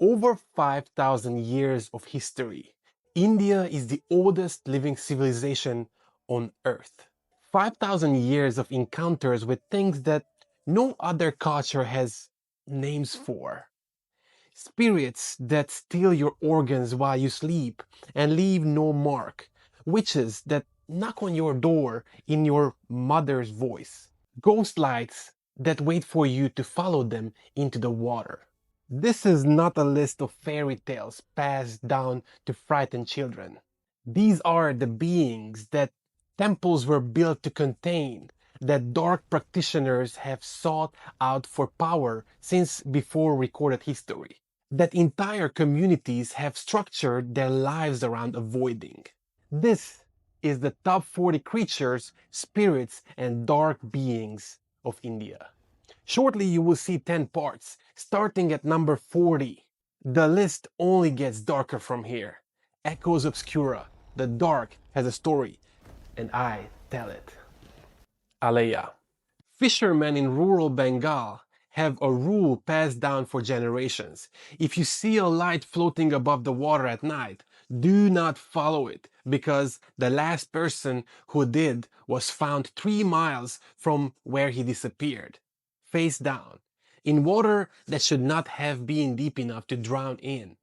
over 5,000 years of history, India is the oldest living civilization on Earth. 5,000 years of encounters with things that no other culture has names for. Spirits that steal your organs while you sleep and leave no mark. Witches that knock on your door in your mother's voice. Ghost lights that wait for you to follow them into the water. This is not a list of fairy tales passed down to frighten children. These are the beings that temples were built to contain, that dark practitioners have sought out for power since before recorded history, that entire communities have structured their lives around avoiding. This is the top 40 creatures, spirits, and dark beings of India. Shortly you will see 10 parts, starting at number 40. The list only gets darker from here. Echoes Obscura, the dark has a story, and I tell it. Aleya. Fishermen in rural Bengal have a rule passed down for generations. If you see a light floating above the water at night, do not follow it, because the last person who did was found 3 miles from where he disappeared, face down, in water that should not have been deep enough to drown in.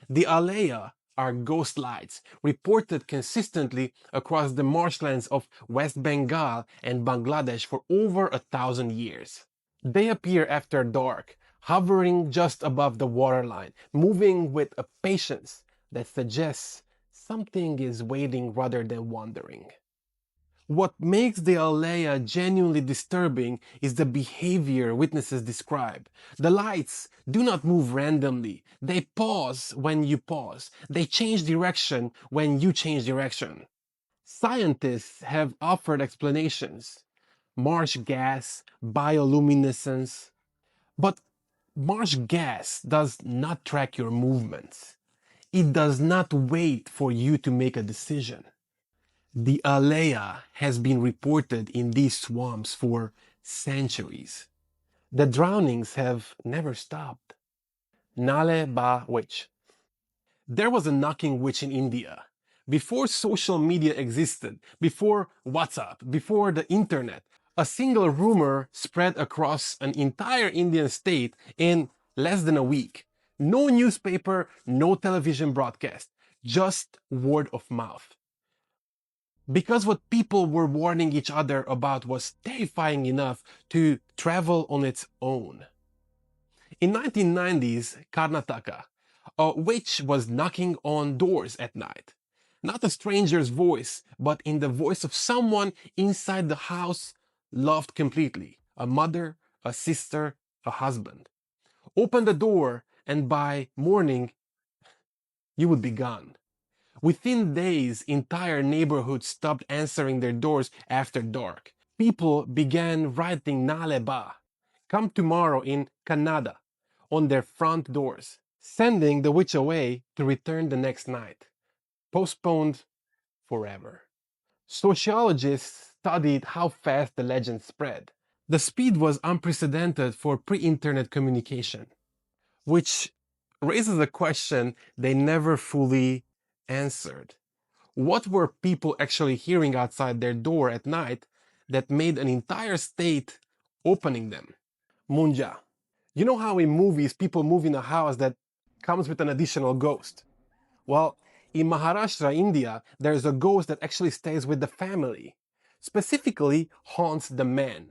The Aleya are ghost lights reported consistently across the marshlands of West Bengal and Bangladesh for over 1,000 years. They appear after dark, hovering just above the waterline, moving with a patience that suggests something is waiting rather than wandering. What makes the Aleya genuinely disturbing is the behavior witnesses describe. The lights do not move randomly. They pause when you pause. They change direction when you change direction. Scientists have offered explanations. Marsh gas, bioluminescence. But marsh gas does not track your movements. It does not wait for you to make a decision. The Aleya has been reported in these swamps for centuries. The drownings have never stopped. Nale Ba Witch. There was a knocking witch in India. Before social media existed, before WhatsApp, before the internet, a single rumor spread across an entire Indian state in less than a week. No newspaper, no television broadcast, just word of mouth. Because what people were warning each other about was terrifying enough to travel on its own. In 1990s Karnataka, a witch was knocking on doors at night. Not a stranger's voice, but in the voice of someone inside the house loved completely. A mother, a sister, a husband. Open the door and by morning you would be gone. Within days, entire neighborhoods stopped answering their doors after dark. People began writing Naleba, come tomorrow in Kannada, on their front doors, sending the witch away to return the next night. Postponed forever. Sociologists studied how fast the legend spread. The speed was unprecedented for pre-internet communication, which raises a question they never fully answered. What were people actually hearing outside their door at night that made an entire state opening them? Munja. You know how in movies people move in a house that comes with an additional ghost? Well, in Maharashtra, India, there's a ghost that actually stays with the family. Specifically haunts the man.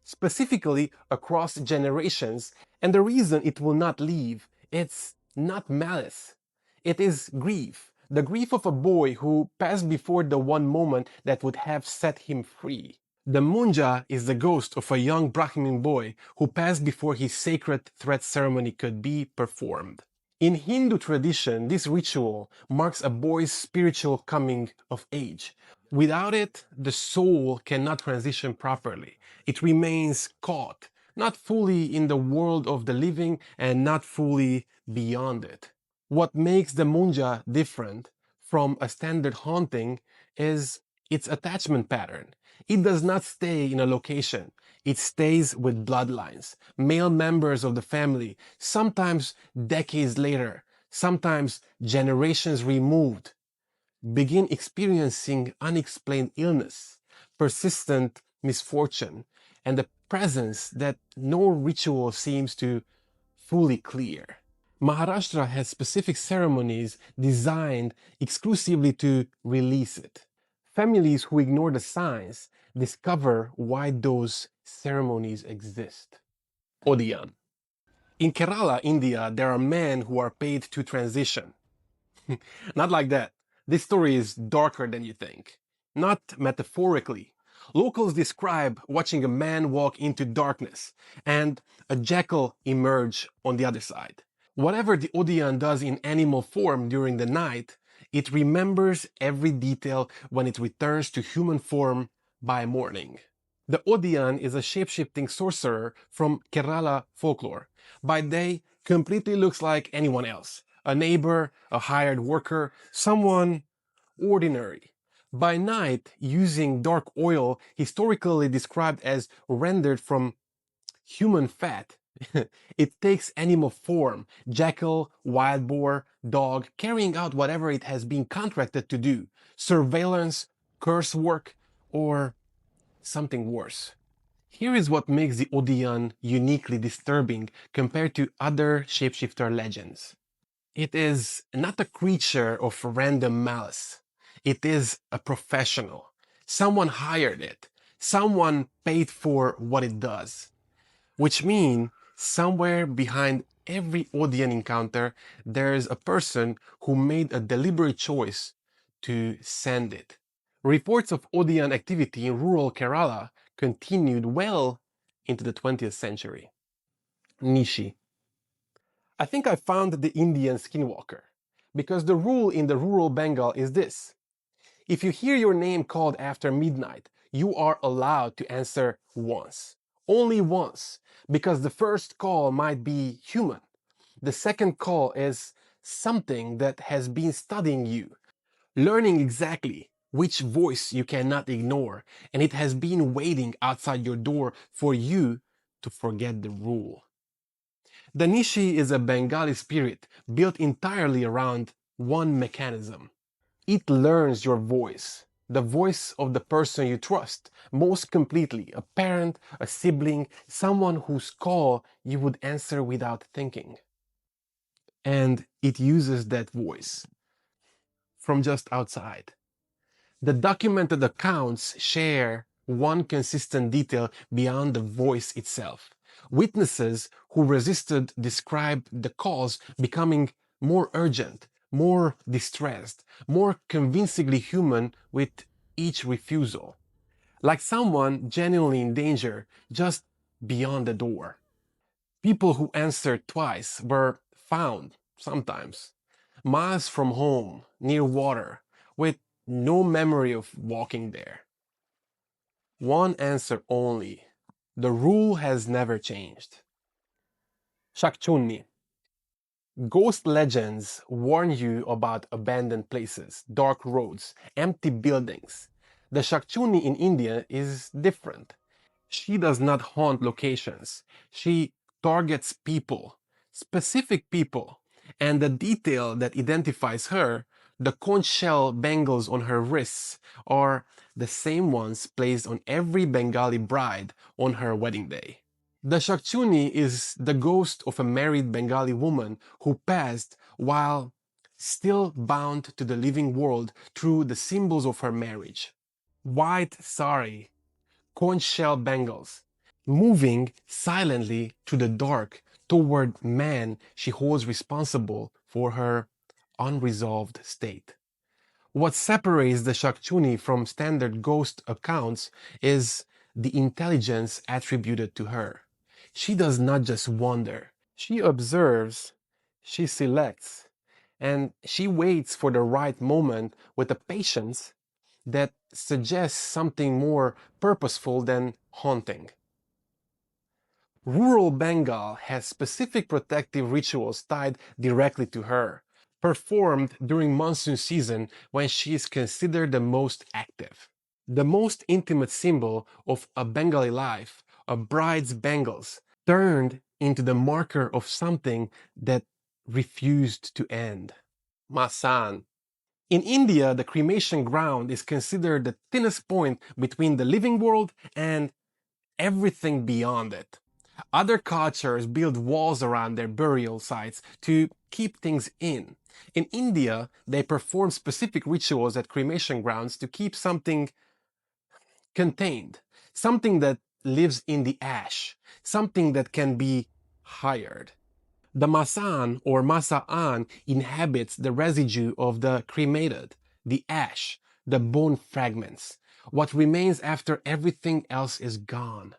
Specifically across generations. And the reason it will not leave, it's not malice. It is grief. The grief of a boy who passed before the one moment that would have set him free. The Munja is the ghost of a young Brahmin boy who passed before his sacred threat ceremony could be performed. In Hindu tradition, this ritual marks a boy's spiritual coming of age. Without it, the soul cannot transition properly. It remains caught, not fully in the world of the living and not fully beyond it. What makes the Munja different from a standard haunting is its attachment pattern. It does not stay in a location. It stays with bloodlines, male members of the family, sometimes decades later, sometimes generations removed, begin experiencing unexplained illness, persistent misfortune, and a presence that no ritual seems to fully clear. Maharashtra has specific ceremonies designed exclusively to release it. Families who ignore the signs discover why those ceremonies exist. Odiyan. In Kerala, India, there are men who are paid to transition. Not like that. This story is darker than you think. Not metaphorically. Locals describe watching a man walk into darkness and a jackal emerge on the other side. Whatever the Odiyan does in animal form during the night, it remembers every detail when it returns to human form by morning. The Odiyan is a shape-shifting sorcerer from Kerala folklore. By day, completely looks like anyone else. A neighbor, a hired worker, someone ordinary. By night, using dark oil historically described as rendered from human fat, it takes animal form, jackal, wild boar, dog, carrying out whatever it has been contracted to do, surveillance, curse work, or something worse. Here is what makes the Odiyan uniquely disturbing compared to other shapeshifter legends. It is not a creature of random malice. It is a professional. Someone hired it. Someone paid for what it does. Which means somewhere behind every Odiyan encounter, there's a person who made a deliberate choice to send it. Reports of Odiyan activity in rural Kerala continued well into the 20th century. Nishi. I think I found the Indian skinwalker, because the rule in the rural Bengal is this. If you hear your name called after midnight, you are allowed to answer once. Only once, because the first call might be human. The second call is something that has been studying you, learning exactly which voice you cannot ignore, and it has been waiting outside your door for you to forget the rule. The Nishi is a Bengali spirit built entirely around one mechanism. It learns your voice, the voice of the person you trust, most completely, a parent, a sibling, someone whose call you would answer without thinking. And it uses that voice from just outside. The documented accounts share one consistent detail beyond the voice itself. Witnesses who resisted described the calls becoming more urgent, more distressed, more convincingly human with each refusal. Like someone genuinely in danger just beyond the door. People who answered twice were found, sometimes, miles from home, near water, with no memory of walking there. One answer only. The rule has never changed. Shakchunni. Ghost legends warn you about abandoned places, dark roads, empty buildings. The Shakchuni in India is different. She does not haunt locations. She targets people, specific people, and the detail that identifies her, the conch shell bangles on her wrists, are the same ones placed on every Bengali bride on her wedding day. The Shakchuni is the ghost of a married Bengali woman who passed while still bound to the living world through the symbols of her marriage. White sari, conch shell bangles, moving silently through the dark toward man she holds responsible for her unresolved state. What separates the Shakchuni from standard ghost accounts is the intelligence attributed to her. She does not just wonder. She observes, she selects, and she waits for the right moment with a patience that suggests something more purposeful than haunting. Rural Bengal has specific protective rituals tied directly to her, performed during monsoon season when she is considered the most active. The most intimate symbol of a Bengali life, a bride's bangles, turned into the marker of something that refused to end. Masan. In India, the cremation ground is considered the thinnest point between the living world and everything beyond it. Other cultures build walls around their burial sites to keep things in. In India, they perform specific rituals at cremation grounds to keep something contained, something that lives in the ash, something that can be hired. The masan or masaan inhabits the residue of the cremated, the ash, the bone fragments, what remains after everything else is gone.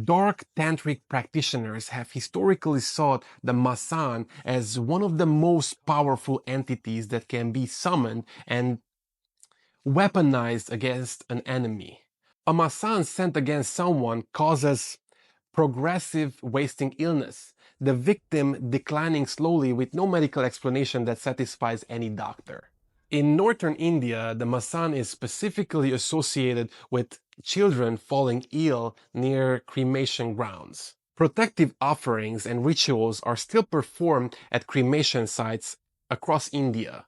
Dark tantric practitioners have historically sought the masan as one of the most powerful entities that can be summoned and weaponized against an enemy. A masan sent against someone causes progressive wasting illness, the victim declining slowly with no medical explanation that satisfies any doctor. In northern India, the masan is specifically associated with children falling ill near cremation grounds. Protective offerings and rituals are still performed at cremation sites across India,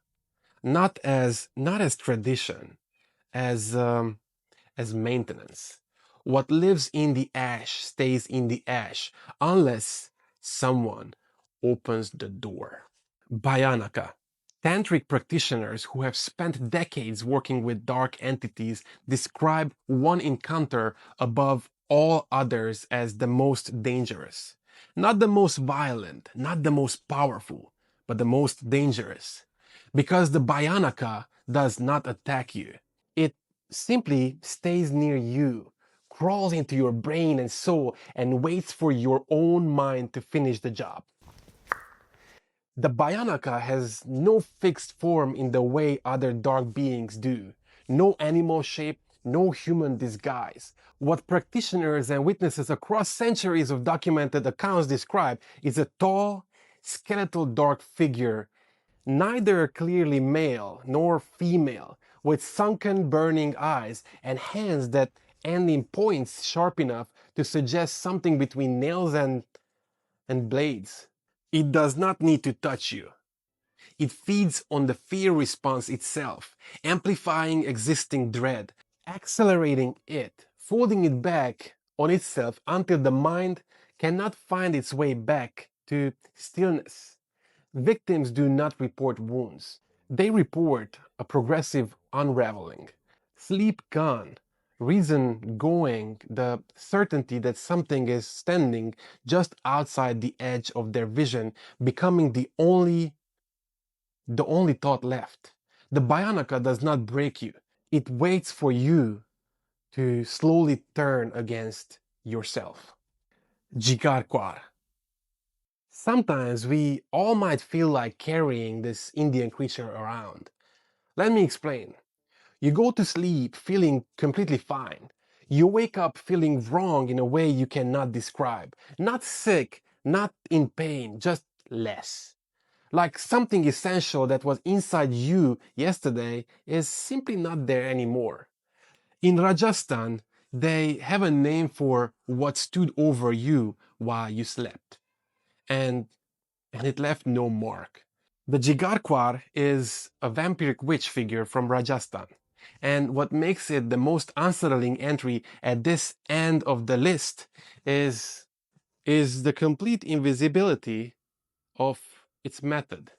not as tradition, as maintenance. What lives in the ash stays in the ash unless someone opens the door. Bhayanaka. Tantric practitioners who have spent decades working with dark entities describe one encounter above all others as the most dangerous. Not the most violent, not the most powerful, but the most dangerous. Because the Bhayanaka does not attack you. It simply stays near you, crawls into your brain and soul, and waits for your own mind to finish the job. The Bhayanaka has no fixed form in the way other dark beings do. No animal shape, no human disguise. What practitioners and witnesses across centuries of documented accounts describe is a tall, skeletal dark figure, neither clearly male nor female, with sunken burning eyes and hands that end in points sharp enough to suggest something between nails and blades. It does not need to touch you. It feeds on the fear response itself, amplifying existing dread, accelerating it, folding it back on itself until the mind cannot find its way back to stillness. Victims do not report wounds. They report a progressive unraveling. Sleep gone, reason going, the certainty that something is standing just outside the edge of their vision, becoming the only thought left. The Bhayanaka does not break you. It waits for you to slowly turn against yourself. Jigarkwar. Sometimes we all might feel like carrying this Indian creature around. Let me explain. You go to sleep feeling completely fine. You wake up feeling wrong in a way you cannot describe. Not sick, not in pain, just less. Like something essential that was inside you yesterday is simply not there anymore. In Rajasthan, they have a name for what stood over you while you slept. And it left no mark. The Jigarkwar is a vampiric witch figure from Rajasthan. And what makes it the most unsettling entry at this end of the list is the complete invisibility of its method.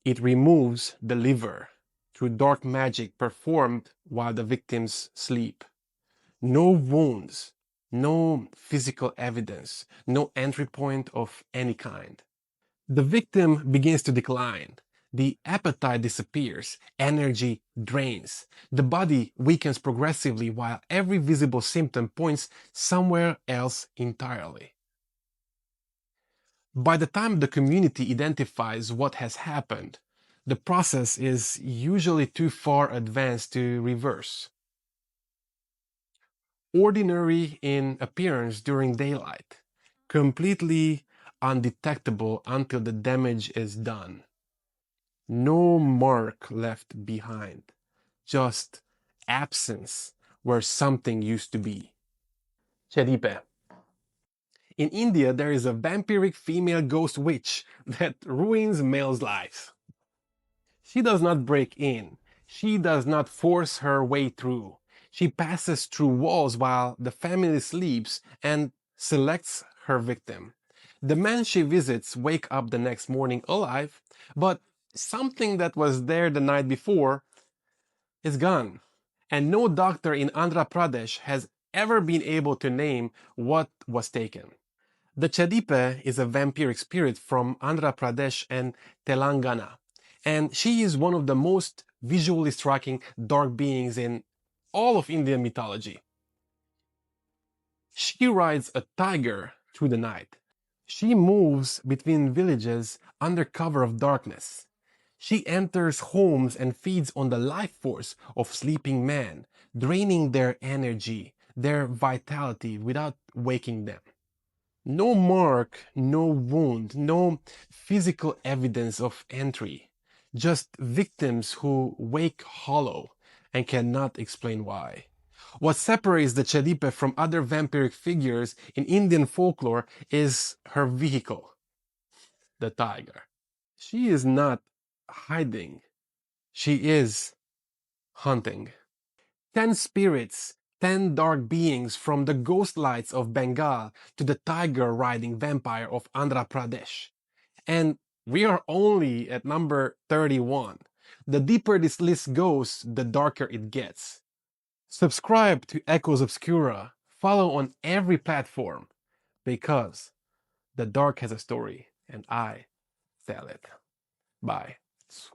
It removes the liver through dark magic performed while the victims sleep. No wounds, no physical evidence, no entry point of any kind. The victim begins to decline. The appetite disappears, energy drains. The body weakens progressively while every visible symptom points somewhere else entirely. By the time the community identifies what has happened, the process is usually too far advanced to reverse. Ordinary in appearance during daylight, completely undetectable until the damage is done. No mark left behind, just absence where something used to be. Chedipe. In India, there is a vampiric female ghost witch that ruins males' lives. She does not break in. She does not force her way through. She passes through walls while the family sleeps and selects her victim. The men she visits wake up the next morning alive, but something that was there the night before is gone. And no doctor in Andhra Pradesh has ever been able to name what was taken. The Chedipe is a vampiric spirit from Andhra Pradesh and Telangana, and she is one of the most visually striking dark beings in all of Indian mythology. She rides a tiger through the night. She moves between villages under cover of darkness. She enters homes and feeds on the life force of sleeping men, draining their energy, their vitality without waking them. No mark, no wound, no physical evidence of entry. Just victims who wake hollow and cannot explain why. What separates the Chedipe from other vampiric figures in Indian folklore is her vehicle, the tiger. She is not hiding, she is hunting. 10 spirits, 10 dark beings from the ghost lights of Bengal to the tiger-riding vampire of Andhra Pradesh. And we are only at number 31. The deeper this list goes, the darker it gets. Subscribe to Echoes Obscura. Follow on every platform because the dark has a story and I tell it. Bye.